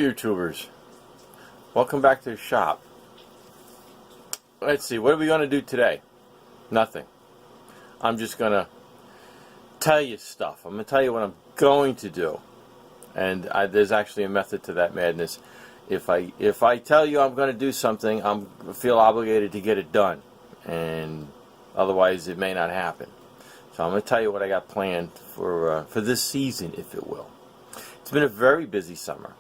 YouTubers, welcome back to the shop. Let's see, what are we going to do today? Nothing. I'm just going to tell you stuff. I'm going to tell you what I'm going to do. And there's actually a method to that madness. If I tell you I'm going to do something, I feel obligated to get it done. And otherwise it may not happen. So I'm going to tell you what I got planned for this season, if it will. It's been a very busy summer.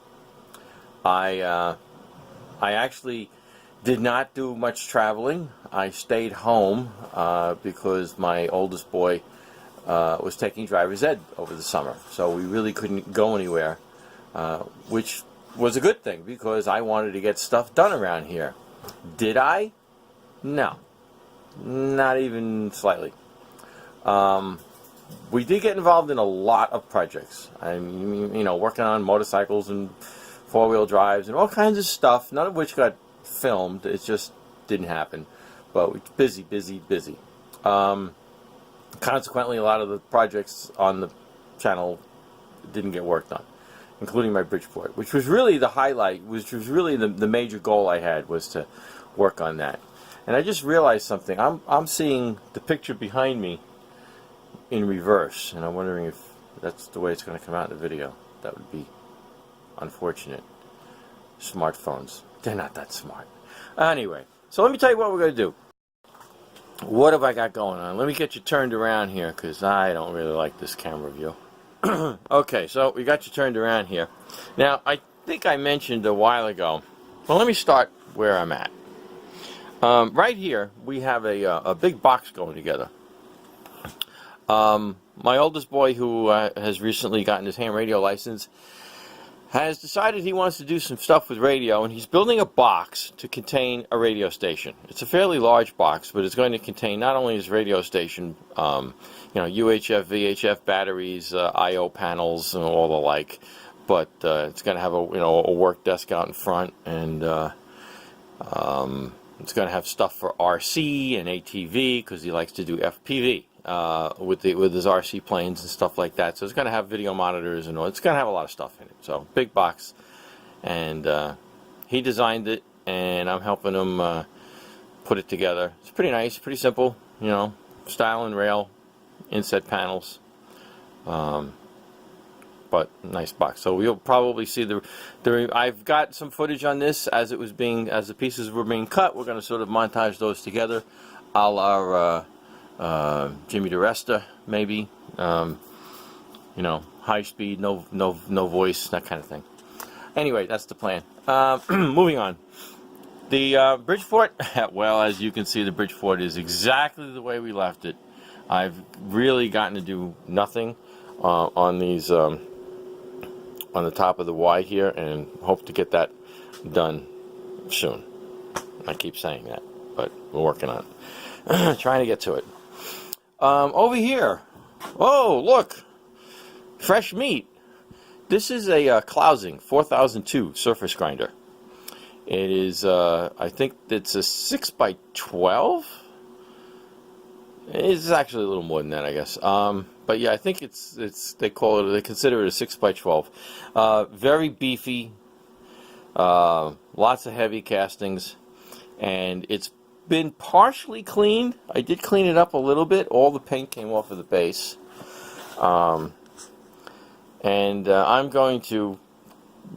I actually did not do much traveling. I stayed home because my oldest boy was taking driver's ed over the summer. So we really couldn't go anywhere, which was a good thing because I wanted to get stuff done around here. Did I? No. Not even slightly. We did get involved in a lot of projects. I mean, you know, working on motorcycles and four-wheel drives and all kinds of stuff, none of which got filmed. It just didn't happen. But we're busy. Consequently, a lot of the projects on the channel didn't get worked on, including my Bridgeport, which was really the highlight, which was really the major goal I had, was to work on that. And I just realized something. I'm seeing the picture behind me in reverse, and I'm wondering if that's the way it's going to come out in the video. That would be unfortunate. Smartphones, they're not that smart. Anyway, so let me tell you what we're going to do. What have I got going on? Let me get you turned around here, because I don't really like this camera view. Okay, so we got you turned around here. Now, I think I mentioned a while ago, well, let me start where I'm at. Right here, we have a big box going together. My oldest boy, who has recently gotten his ham radio license, has decided he wants to do some stuff with radio, and he's building a box to contain a radio station. It's a fairly large box, but it's going to contain not only his radio station, you know, UHF, VHF batteries, I/O panels, and all the like, but it's going to have a work desk out in front, and it's going to have stuff for RC and ATV because he likes to do FPV with his RC planes and stuff like that. So it's going to have video monitors and all. It's going to have a lot of stuff in it. So big box, and he designed it, and I'm helping him put it together. It's pretty nice, pretty simple. You know, style and rail, inset panels. But nice box. So you'll probably see I've got some footage on this as the pieces were being cut. We're going to sort of montage those together, a la Jimmy DeResta, maybe. You know, high speed, no voice, that kind of thing. Anyway, that's the plan. Moving on. The Bridgeport, well, as you can see, the Bridgeport is exactly the way we left it. I've really gotten to do nothing on these. On the top of the Y here, and hope to get that done soon. I keep saying that, but we're working on it. Trying to get to it. Over here, oh look, fresh meat. This is a Clousing 4002 surface grinder. It is, I think it's a 6x12. It's actually a little more than that, I guess. But yeah, I think they consider it a 6x12. Very beefy, lots of heavy castings, and it's been partially cleaned. I did clean it up a little bit. All the paint came off of the base. And I'm going to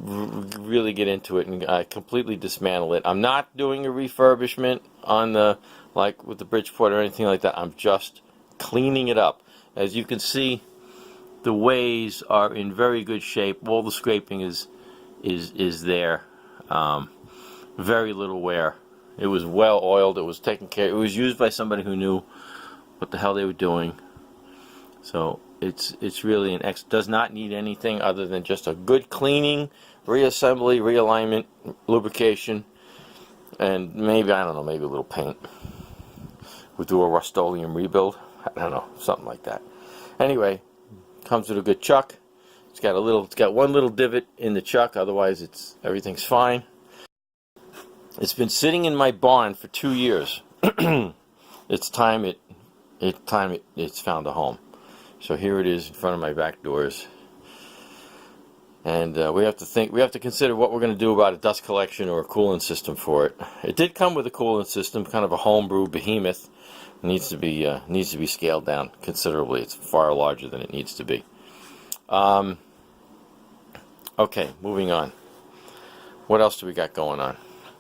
really get into it and completely dismantle it. I'm not doing a refurbishment on like with the Bridgeport or anything like that. I'm just cleaning it up. As you can see, the ways are in very good shape. All the scraping is there. Very little wear. It was well oiled. It was taken care. It was used by somebody who knew what the hell they were doing. So it's really does not need anything other than just a good cleaning, reassembly, realignment, lubrication, and maybe, I don't know, maybe a little paint. We'll do a Rust-Oleum rebuild. I don't know, something like that. Anyway, comes with a good chuck. It's got one little divot in the chuck. Otherwise, everything's fine. It's been sitting in my barn for 2 years. It's time it's found a home. So here it is in front of my back doors. And we have to consider what we're going to do about a dust collection or a coolant system for it. It did come with a coolant system, kind of a homebrew behemoth. It needs to be scaled down considerably. It's far larger than it needs to be. Okay, moving on. What else do we got going on?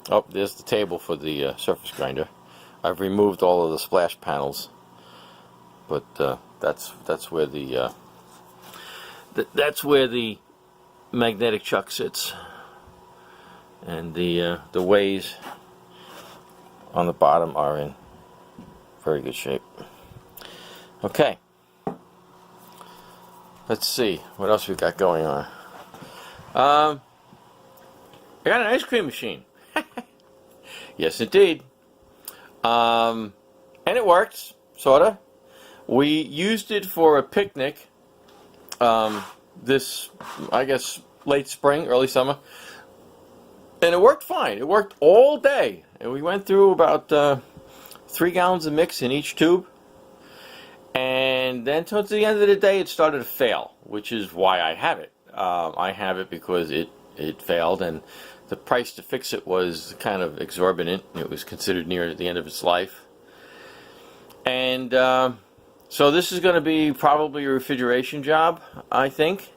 Oh, there's the table for the surface grinder. I've removed all of the splash panels, but that's where the magnetic chuck sits, and the ways on the bottom are in very good shape. Okay, let's see what else we got going on. I got an ice cream machine. Yes, indeed. And it works, sorta. We used it for a picnic this, I guess, late spring, early summer. And it worked fine. It worked all day. And we went through about 3 gallons of mix in each tube. And then towards the end of the day, it started to fail, which is why I have it. I have it because it failed, and the price to fix it was kind of exorbitant. It was considered near the end of its life. And so this is going to be probably a refrigeration job, I think.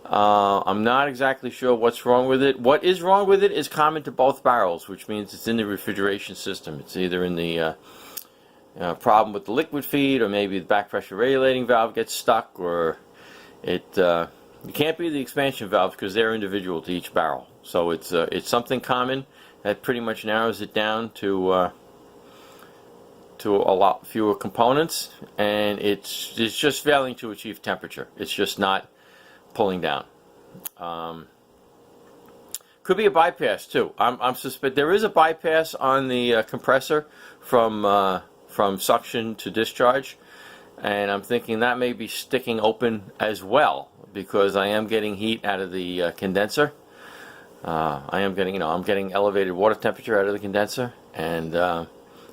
I'm not exactly sure what's wrong with it. What is wrong with it is common to both barrels, which means it's in the refrigeration system. It's either in the problem with the liquid feed, or maybe the back pressure regulating valve gets stuck, or it can't be the expansion valves because they're individual to each barrel. So it's something common that pretty much narrows it down to a lot fewer components, and it's just failing to achieve temperature. It's just not pulling down. Could be a bypass too. I'm suspect there is a bypass on the compressor from suction to discharge, and I'm thinking that may be sticking open as well, because I am getting heat out of the condenser. I'm getting elevated water temperature out of the condenser, and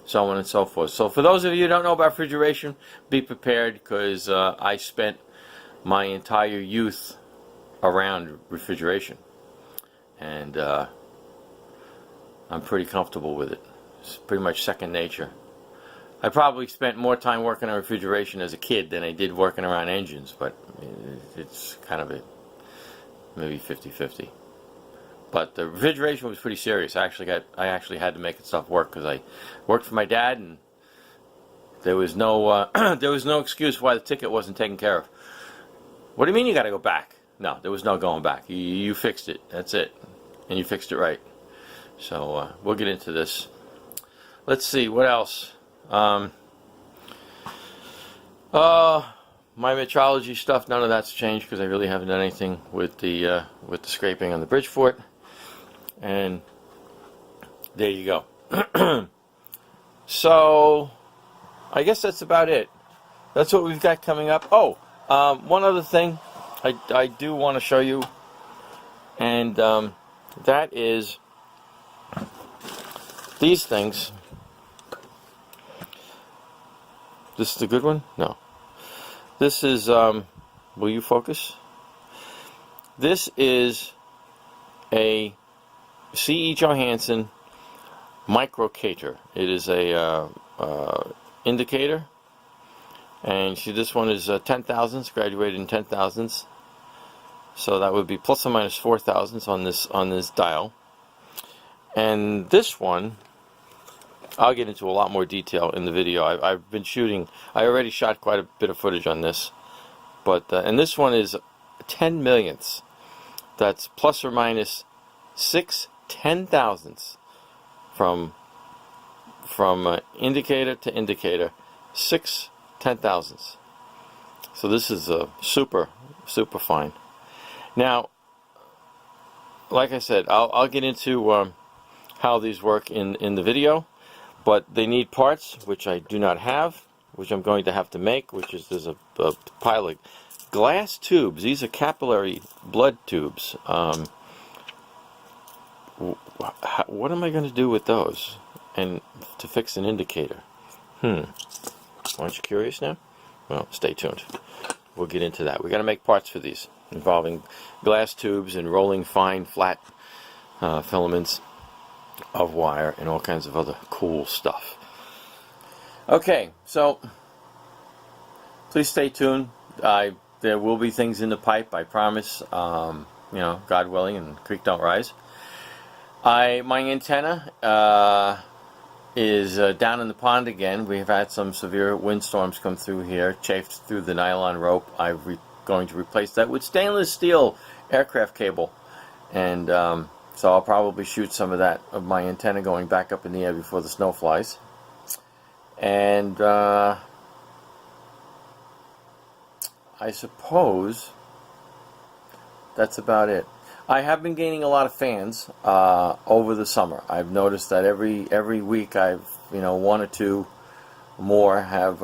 so on and so forth. So for those of you who don't know about refrigeration, be prepared, because I spent my entire youth around refrigeration, and I'm pretty comfortable with it. It's pretty much second nature. I probably spent more time working on refrigeration as a kid than I did working around engines, but it's kind of maybe 50-50. But the refrigeration was pretty serious. I actually had to make stuff work, because I worked for my dad, and there was no there was no excuse why the ticket wasn't taken care of. What do you mean you got to go back? No, there was no going back. You fixed it. That's it, and you fixed it right. So we'll get into this. Let's see what else. My metrology stuff, none of that's changed, because I really haven't done anything with the scraping on the Bridgeport. And there you go. So I guess that's about it. That's what we've got coming up. Oh, one other thing I do want to show you, and that is these things. This is the good one? No. This is, will you focus? This is a C.E. Johansson microcator. It is a indicator, and see, this one is 10 thousandths, graduated in 10 thousandths, so that would be plus or minus 4 thousandths on this dial. And this one, I'll get into a lot more detail in the video. I've been shooting. I already shot quite a bit of footage on this, but and this one is 10 millionths. That's plus or minus 6 10,000ths from indicator to indicator, 6 10,000ths. So this is super fine. Now, like I said, I'll get into how these work in the video, but they need parts, which I do not have, which I'm going to have to make, which is there's a pile of glass tubes. These are capillary blood tubes. What am I going to do with those? And to fix an indicator? Aren't you curious now? Well, stay tuned. We'll get into that. We got to make parts for these. involving glass tubes and rolling fine flat filaments of wire and all kinds of other cool stuff. Okay, so please stay tuned. There will be things in the pipe, I promise. God willing, and creek don't rise. My antenna is down in the pond again. We've had some severe windstorms come through here, chafed through the nylon rope. I'm going to replace that with stainless steel aircraft cable, and so I'll probably shoot some of that, of my antenna going back up in the air before the snow flies. And I suppose that's about it. I have been gaining a lot of fans over the summer. I've noticed that every week I've, one or two more have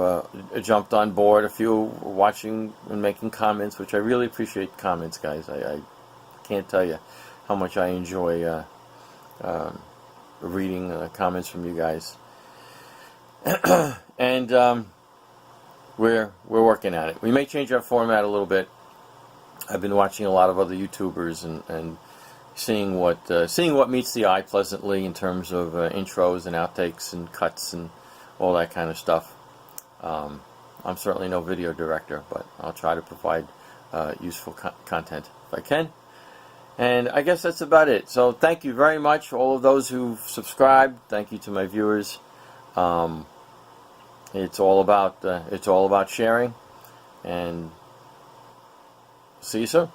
jumped on board. A few watching and making comments, which I really appreciate comments, guys. I can't tell you how much I enjoy reading comments from you guys. And we're working at it. We may change our format a little bit. I've been watching a lot of other YouTubers and seeing what meets the eye pleasantly in terms of intros and outtakes and cuts and all that kind of stuff. I'm certainly no video director, but I'll try to provide useful content if I can. And I guess that's about it. So thank you very much, all of those who've subscribed. Thank you to my viewers. It's all about sharing, and see you soon.